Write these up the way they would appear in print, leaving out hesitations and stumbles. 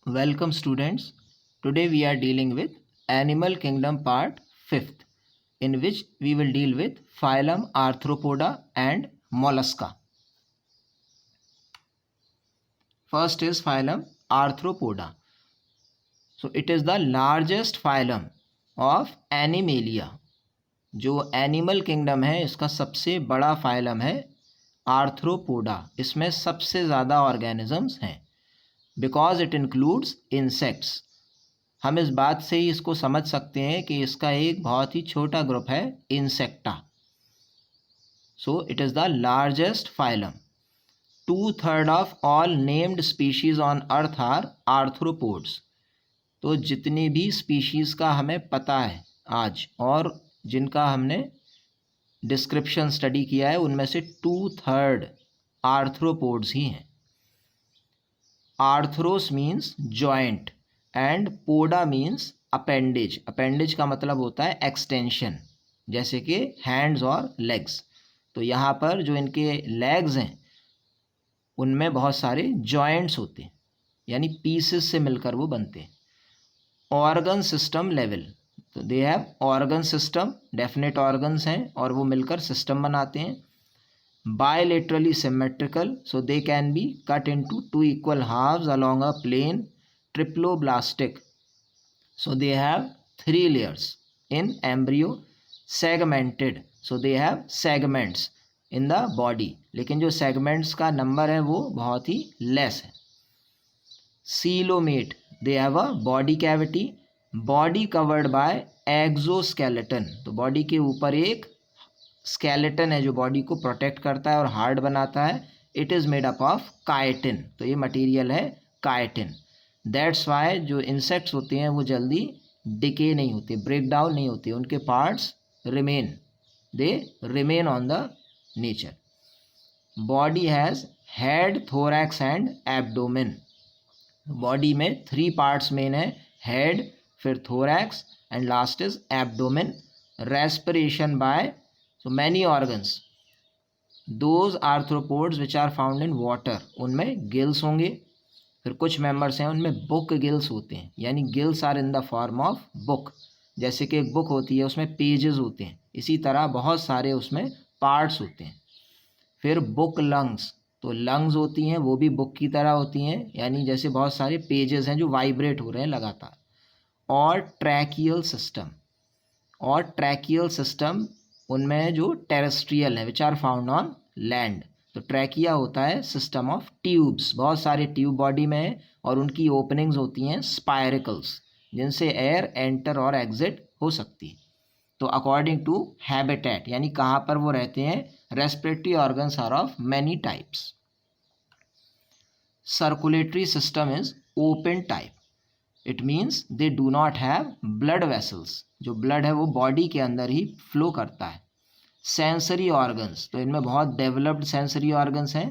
Welcome students. Today we are dealing with Animal Kingdom part 5th, in which we will deal with phylum Arthropoda and Mollusca. First is phylum Arthropoda. So it is the largest phylum of Animalia. जो animal kingdom है इसका सबसे बड़ा phylum है arthropoda. इसमें सबसे ज़्यादा organisms हैं बिकॉज इट इंक्लूड्स इंसेक्ट्स. हम इस बात से ही इसको समझ सकते हैं कि इसका एक बहुत ही छोटा ग्रुप है Insecta. So it is the largest phylum. 2/3 of all named species on earth are arthropods. तो जितनी भी स्पीशीज़ का हमें पता है आज और जिनका हमने डिस्क्रिप्शन स्टडी किया है उनमें से 2/3 आर्थ्रोपोड्स ही हैं. Arthros means joint and poda means appendage. Appendage का मतलब होता है एक्सटेंशन, जैसे कि हैंड्स और लेग्स. तो यहाँ पर जो इनके लेग्स हैं उनमें बहुत सारे जॉइंट्स होते हैं, यानी पीसेस से मिलकर वो बनते हैं. ऑर्गन सिस्टम लेवल, तो they have organ system, definite organs हैं और वो मिलकर सिस्टम बनाते हैं. Bilaterally symmetrical, so they can be cut into 2 equal halves along a plane. Triploblastic, so they have 3 layers in embryo. Segmented, so they have segments in the body, लेकिन जो segments का number है वो बहुत ही less है. Coelomate, they have a body cavity, body covered by exoskeleton. तो body के ऊपर एक स्केलेटन है जो बॉडी को प्रोटेक्ट करता है और हार्ड बनाता है. It is made up of chitin. तो ये मटेरियल है काइटिन. दैट्स वाई जो इंसेक्ट्स होते हैं वो जल्दी डिके नहीं होते, ब्रेक डाउन नहीं होते, उनके parts remain, they remain on the nature. Body has head, thorax and abdomen. Body में 3 पार्ट्स मेन है, हेड, फिर thorax and last is abdomen. Respiration bye so many organs. Those arthropods which are found in water, उनमें gills होंगे. फिर कुछ members हैं उनमें book gills होते हैं, यानी gills are in the form of book. जैसे कि एक बुक होती है उसमें पेजेस होते हैं, इसी तरह बहुत सारे उसमें पार्ट्स होते हैं. फिर बुक लंग्स, तो लंग्स होती हैं वो भी बुक की तरह होती हैं, यानी जैसे बहुत सारे पेजेस हैं जो वाइब्रेट हो रहे हैं लगातार. और ट्रैकियल सिस्टम, और ट्रैकियल सिस्टम उनमें जो टेरेस्ट्रियल है which are found on land. तो ट्रैकिया होता है सिस्टम ऑफ ट्यूब्स, बहुत सारे ट्यूब बॉडी में है और उनकी ओपनिंग्स होती हैं स्पायरिकल्स, जिनसे एयर एंटर और एग्जिट हो सकती है. तो अकॉर्डिंग टू हैबिटेट, यानी कहाँ पर वो रहते हैं, respiratory organs are of many types. Circulatory system is open type. It means they do not have blood vessels. जो ब्लड है वो बॉडी के अंदर ही फ्लो करता है. सेंसरी ऑर्गन्स, तो इनमें बहुत डेवलप्ड सेंसरी ऑर्गन्स हैं.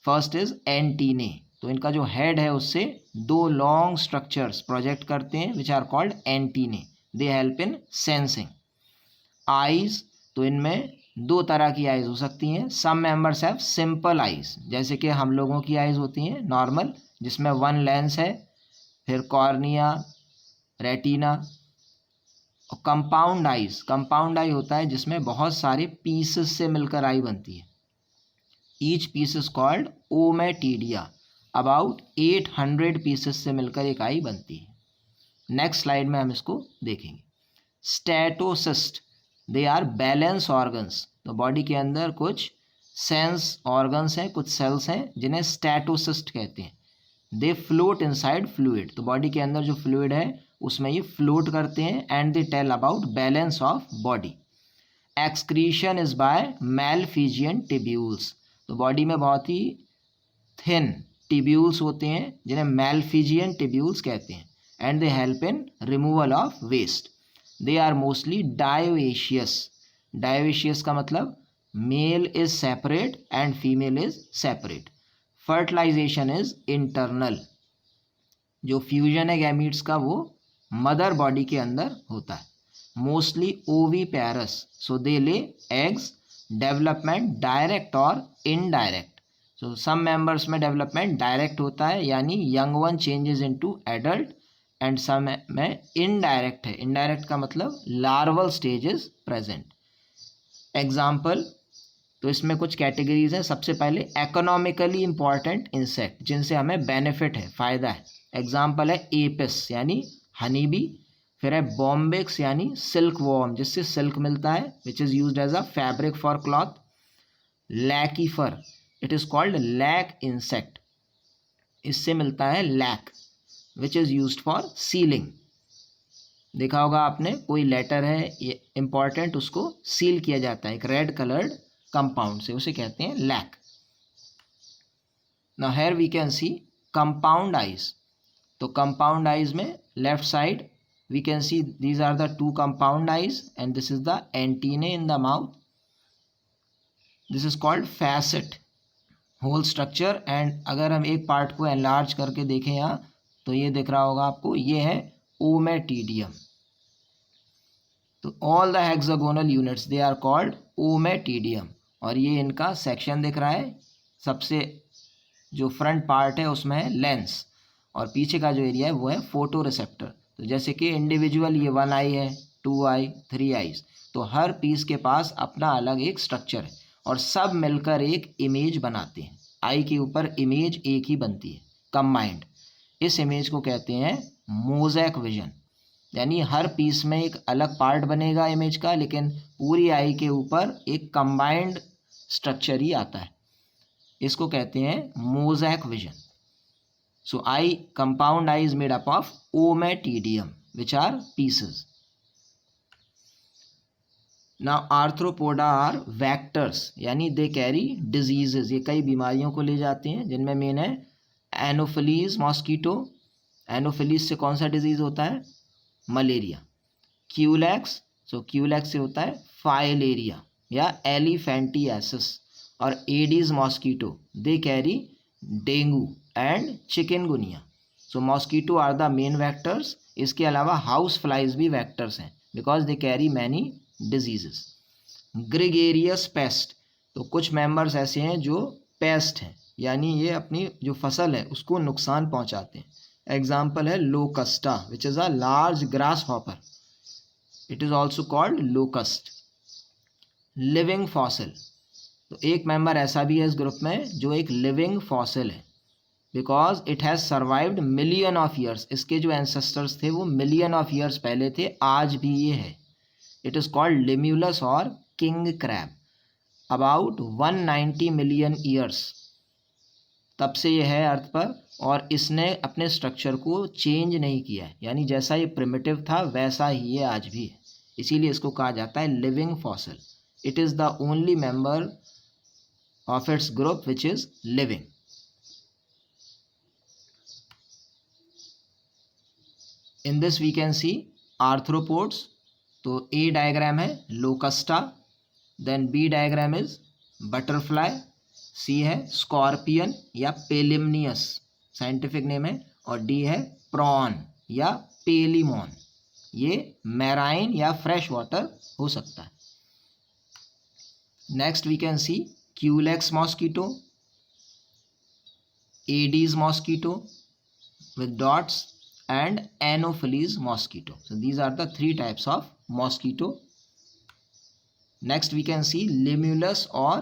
फर्स्ट इज एंटीने, तो इनका जो हेड है उससे 2 लॉन्ग स्ट्रक्चर्स प्रोजेक्ट करते हैं which are called antennae. They help in sensing. Eyes, तो इनमें 2 तरह की आइज हो सकती हैं. Some members have simple eyes, जैसे कि हम लोगों की आइज होती हैं नॉर्मल, जिसमें 1 लेंस है. फिर कॉर्निया, रेटिना. और कंपाउंड आइज, कंपाउंड आई होता है जिसमें बहुत सारे पीसेस से मिलकर आई बनती है. Each piece is called ommatidia. About 800 pieces से मिलकर एक आई बनती है. नेक्स्ट स्लाइड में हम इसको देखेंगे. Statocyst, they are balance organs. तो बॉडी के अंदर कुछ सेंस ऑर्गन्स हैं, कुछ सेल्स हैं जिन्हें स्टेटोसिस्ट कहते हैं. दे फ्लोट इनसाइड फ्लूइड. तो बॉडी के अंदर जो फ्लूइड है उसमें ये फ्लोट करते हैं and they tell about balance of body. Excretion is by Malpighian tubules. तो बॉडी में बहुत ही थिन टिब्यूल्स होते हैं जिन्हें मैलफिजियन टिब्यूल्स कहते हैं and they help in removal of waste. They are mostly dioecious. Dioecious का मतलब male is separate and female is separate. Fertilisation is internal. जो फ्यूजन है गैमीट्स का वो मदर बॉडी के अंदर होता है. Mostly oviparous, so they lay eggs. Development direct और इनडायरेक्ट. सो सम मेंबर्स में डेवलपमेंट डायरेक्ट होता है यानी young one changes into adult, and some में इनडायरेक्ट है। इनडायरेक्ट का मतलब larval stage is present. Example, तो इसमें कुछ कैटेगरीज हैं। सबसे पहले इकोनॉमिकली इंपॉर्टेंट इंसेक्ट जिनसे हमें बेनिफिट है, फ़ायदा है। एग्जाम्पल है एपिस यानी हनी बी, फिर है बॉम्बिक्स यानी सिल्क वॉर्म जिससे सिल्क मिलता है which is used as a fabric for cloth. Laccifer, it is called lac insect, इससे मिलता है lac which is used for sealing. देखा होगा आपने, कोई लेटर है इंपॉर्टेंट, उसको सील किया जाता है एक रेड कलर्ड कंपाउंड से, उसे कहते हैं lac. Now here we can see compound eyes. तो कंपाउंड आइज में left side we can see these are the two compound eyes and this is the antennae in the mouth. This is called facet hole structure. And अगर हम एक part को enlarge करके देखें यहाँ तो ये दिख रहा होगा आपको, ये है ओमेटीडियम। तो all the hexagonal units they are called ommatidium. और ये इनका सेक्शन दिख रहा है, सबसे जो फ्रंट पार्ट है उसमें है लेंस और पीछे का जो एरिया है वो है फोटो रिसेप्टर। तो जैसे कि इंडिविजुअल ये 1 आई है, 2 आई, 3 आईज, तो हर पीस के पास अपना अलग एक स्ट्रक्चर है और सब मिलकर एक इमेज बनाते हैं। आई के ऊपर इमेज एक ही बनती है कंबाइंड। इस इमेज को कहते हैं मोज़ेक विजन, यानी हर पीस में एक अलग पार्ट बनेगा इमेज का, लेकिन पूरी आई के ऊपर एक कंबाइंड स्ट्रक्चर ही आता है। इसको कहते हैं mosaic vision. So eye, compound eye is made up of ommatidium which are pieces. Now arthropoda are vectors यानी दे कैरी डिजीजेज, ये कई बीमारियों को ले जाते हैं जिनमें मेन है एनोफिलीज मॉस्किटो। एनोफिलीज से कौन सा डिजीज होता है? मलेरिया। क्यूलैक्स, सो क्यूलैक्स से होता है फाइलेरिया या एलिफेंटियासिस। और Aedes mosquito they carry dengue and chikungunya. So mosquito are the main vectors. इसके अलावा हाउस फ्लाइज भी वैक्टर्स हैं because they carry many diseases. Gregarious pest, तो कुछ मेंबर्स ऐसे हैं जो पेस्ट हैं यानी ये अपनी जो फसल है उसको नुकसान पहुंचाते हैं। एग्जाम्पल है लोकस्टा which is a large grass hopper, it is also called locust. Living fossil, तो एक मेंबर ऐसा भी है इस ग्रुप में जो एक लिविंग फॉसिल है because it has survived million of years. इसके जो एंसेस्टर्स थे वो मिलियन ऑफ ईयर्स पहले थे, आज भी ये है। इट इज़ कॉल्ड लिम्यूलस और king crab. About 190 million years तब से ये है अर्थ पर और इसने अपने स्ट्रक्चर को चेंज नहीं किया है, यानी जैसा ये प्रिमिटिव था वैसा ही ये आज भी है। इसीलिए इसको कहा जाता है living fossil. It is the only member of its group which is living. In this we can see arthropods. तो A diagram है लोकस्टा, then B diagram is butterfly, C है स्कॉर्पियन या पेलिमनियस साइंटिफिक नेम है, और D है prawn या पेलिमोन, ये marine या फ्रेश वाटर हो सकता है। Next we can see Culex mosquito, Aedes mosquito with dots, and Anopheles mosquito. So these are the 3 types of mosquito. Next we can see Limulus or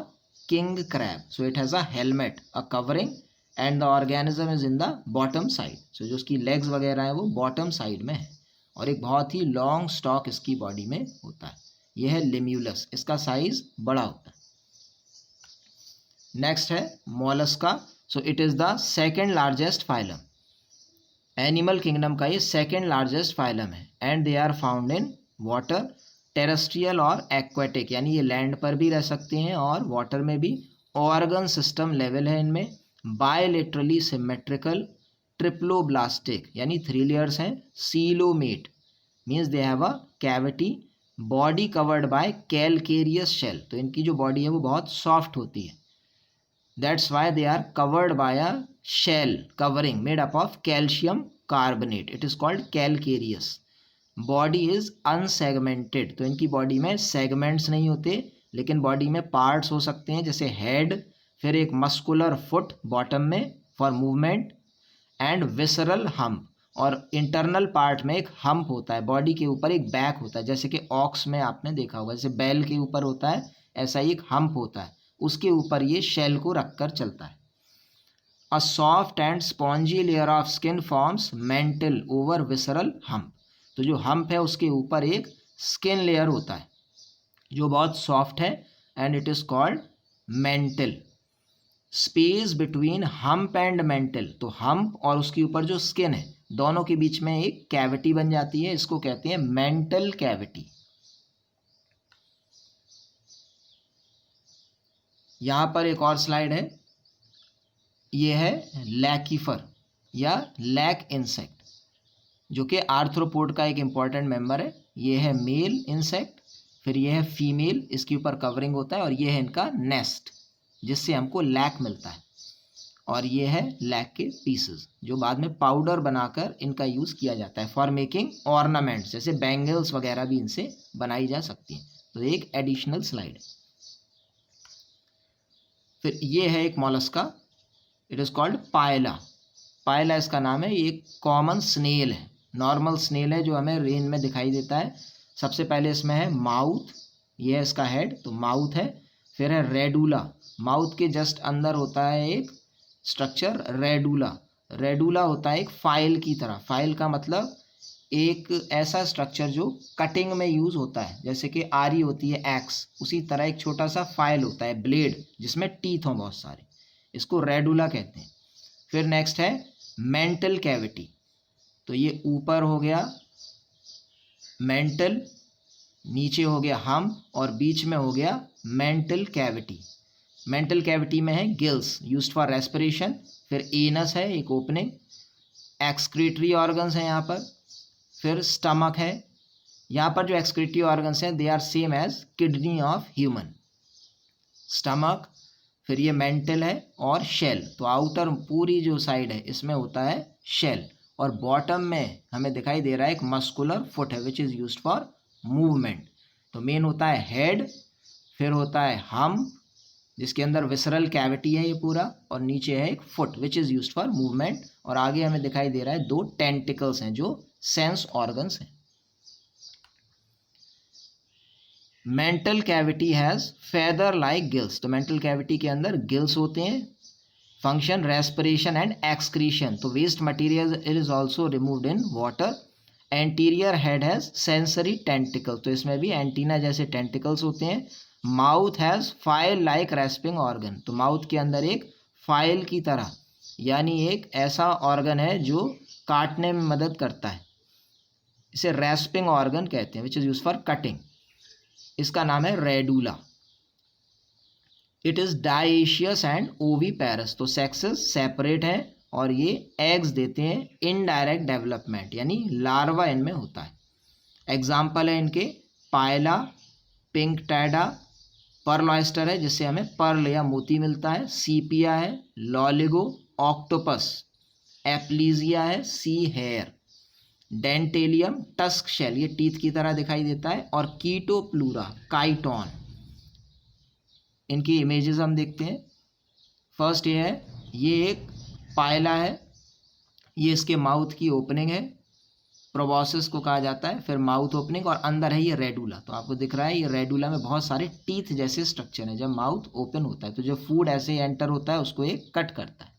king crab. So it has a helmet, a covering, and the organism is in the bottom side. So जो उसकी legs वगैरह है वो bottom side में है और एक बहुत ही long stalk इसकी body में होता है। यह है Limulus, इसका size बड़ा होता है। नेक्स्ट है Mollusca. So it is the second largest phylum, animal kingdom का ये सेकेंड लार्जेस्ट फाइलम है। And they are found in water, terrestrial और एक्वेटिक, यानी ये लैंड पर भी रह सकते हैं और वाटर में भी। ऑर्गन सिस्टम लेवल है इनमें, बायलेटरली सिमेट्रिकल, ट्रिप्लोब्लास्टिक यानी 3 लेयर्स हैं, coelomate means they have a cavity, body covered by calcareous shell, तो इनकी जो बॉडी है वो बहुत सॉफ्ट होती है। That's why they are covered by a shell covering made up of calcium carbonate. It is called calcareous. Body is unsegmented. तो इनकी बॉडी में सेगमेंट्स नहीं होते लेकिन बॉडी में पार्ट्स हो सकते हैं, जैसे हेड, फिर एक मस्कुलर फुट बॉटम में for movement, and visceral hump, और इंटरनल पार्ट में एक हम्प होता है, बॉडी के ऊपर एक बैक होता है, जैसे कि ऑक्स में आपने देखा होगा, जैसे बैल के ऊपर होता है ऐसा ही एक हम्प होता है, उसके ऊपर ये शेल को रखकर चलता है। A soft and spongy layer of skin forms mental over visceral hump. तो जो हम्प है उसके ऊपर एक स्किन लेयर होता है जो बहुत सॉफ्ट है, and it is called mental. Space between hump and mental, तो हम्प और उसके ऊपर जो स्किन है दोनों के बीच में एक कैविटी बन जाती है, इसको कहते हैं मेंटल कैविटी। यहां पर एक और स्लाइड है, ये है लैकीफर या लैक इंसेक्ट, जो कि आर्थ्रोपोड का एक इंपॉर्टेंट मेंबर है। ये है मेल इंसेक्ट, फिर ये है फीमेल, इसके ऊपर कवरिंग होता है, और ये है इनका नेस्ट जिससे हमको लैक मिलता है, और ये है लैक के पीसेस जो बाद में पाउडर बनाकर इनका यूज़ किया जाता है फॉर मेकिंग ऑर्नामेंट्स, जैसे बैंगल्स वगैरह भी इनसे बनाई जा सकती हैं। तो एक एडिशनल स्लाइड है। फिर ये है एक मॉलस्का, इट इज़ कॉल्ड पायला। पायला इसका नाम है, ये एक कॉमन स्नेल है, नॉर्मल स्नेल है जो हमें रेन में दिखाई देता है। सबसे पहले इसमें है माउथ, ये है इसका हेड, तो माउथ है। फिर है रेडुला, माउथ के जस्ट अंदर होता है एक स्ट्रक्चर रेडुला। रेडुला होता है एक फाइल की तरह, फाइल का मतलब एक ऐसा स्ट्रक्चर जो कटिंग में यूज होता है, जैसे कि आरी होती है एक्स, उसी तरह एक छोटा सा फाइल होता है ब्लेड जिसमें टीथ हों बहुत सारे, इसको रेडुला कहते हैं। फिर नेक्स्ट है मेंटल कैविटी, तो ये ऊपर हो गया मेंटल, नीचे हो गया हम, और बीच में हो गया मेंटल कैविटी। मेंटल कैविटी में है गिल्स यूज्ड फॉर रेस्पिरेशन, फिर एनस है एक ओपनिंग, एक्सक्रीटरी ऑर्गन्स हैं यहाँ पर, फिर स्टमक है। यहाँ पर जो एक्सक्रीटरी ऑर्गन्स हैं they are same as kidney of human, stomach, फिर ये मेंटल है, और शेल। तो आउटर पूरी जो साइड है इसमें होता है शेल, और बॉटम में हमें दिखाई दे रहा है एक मस्कुलर फुट है which is used for movement. तो मेन होता है हेड, फिर होता है हम जिसके अंदर विसरल कैविटी है ये पूरा, और नीचे है एक foot which is used for movement, और आगे हमें दिखाई दे रहा है दो टेंटिकल्स हैं जो सेंस ऑर्गन्स हैं। Mantle cavity has feather like gills, तो मेंटल कैविटी के अंदर गिल्स होते हैं। फंक्शन रेस्पिरेशन एंड एक्सक्रीशन, तो waste material is also removed in water. Anterior head has sensory tentacle, तो इसमें भी एंटीना जैसे टेंटिकल्स होते हैं। Mouth has file like rasping organ, तो माउथ के अंदर एक फाइल की तरह, यानी एक ऐसा ऑर्गन है जो काटने में मदद करता है, इसे रेस्पिंग ऑर्गन कहते हैं which is use for cutting. इसका नाम है radula. It is dioecious and oviparous, तो सेक्सेस सेपरेट है, और ये एग्स देते हैं इनडायरेक्ट डेवलपमेंट, यानी लार्वा इनमें होता है। एग्जाम्पल है इनके पायला, पिंक टैडा, पर्ल ऑयस्टर है जिससे हमें पर्ल या मोती मिलता है, सीपिया है, लॉलिगो, ऑक्टोपस, एप्लीजिया है, see here, Dentalium tusk shell, ये टीथ की तरह दिखाई देता है, और कीटोप्लूरा, काइटोन। इनकी इमेजेस हम देखते हैं। फर्स्ट ये है, ये एक पायला है, ये इसके माउथ की ओपनिंग है, प्रोबॉसिस को कहा जाता है, फिर माउथ ओपनिंग, और अंदर है ये रेडुला। तो आपको दिख रहा है ये रेडुला में बहुत सारे टीथ जैसे स्ट्रक्चर है, जब माउथ ओपन होता है तो जो फूड ऐसे एंटर होता है उसको एक कट करता है।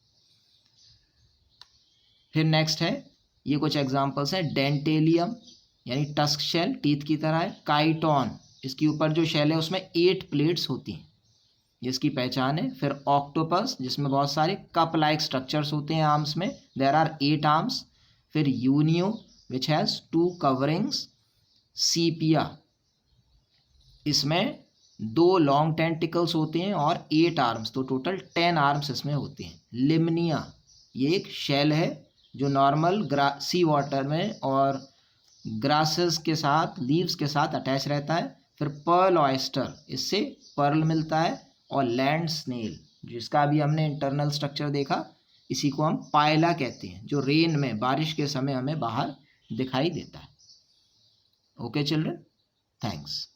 फिर नेक्स्ट है, ये कुछ एग्जांपल्स हैं, डेंटेलियम यानी टस्क शेल टीथ की तरह है, काइटोन इसके ऊपर जो शेल है उसमें 8 प्लेट्स होती हैं जिसकी पहचान है। फिर ऑक्टोपस जिसमें बहुत सारे कप लाइक स्ट्रक्चर्स होते हैं आर्म्स में, देयर आर 8 आर्म्स। फिर यूनियो विच हैज़ 2 कवरिंग्स, सीपिया इसमें 2 लॉन्ग टेंटिकल्स होते हैं और 8 आर्म्स, तो टोटल 10 आर्म्स इसमें होते हैं। लिमनिया ये एक शेल है जो नॉर्मल सी वाटर में और ग्रासेस के साथ लीव्स के साथ अटैच रहता है। फिर पर्ल ऑयस्टर, इससे पर्ल मिलता है, और लैंड स्नेल जिसका अभी हमने इंटरनल स्ट्रक्चर देखा, इसी को हम पायला कहते हैं, जो रेन में बारिश के समय हमें बाहर दिखाई देता है। Okay children, thanks.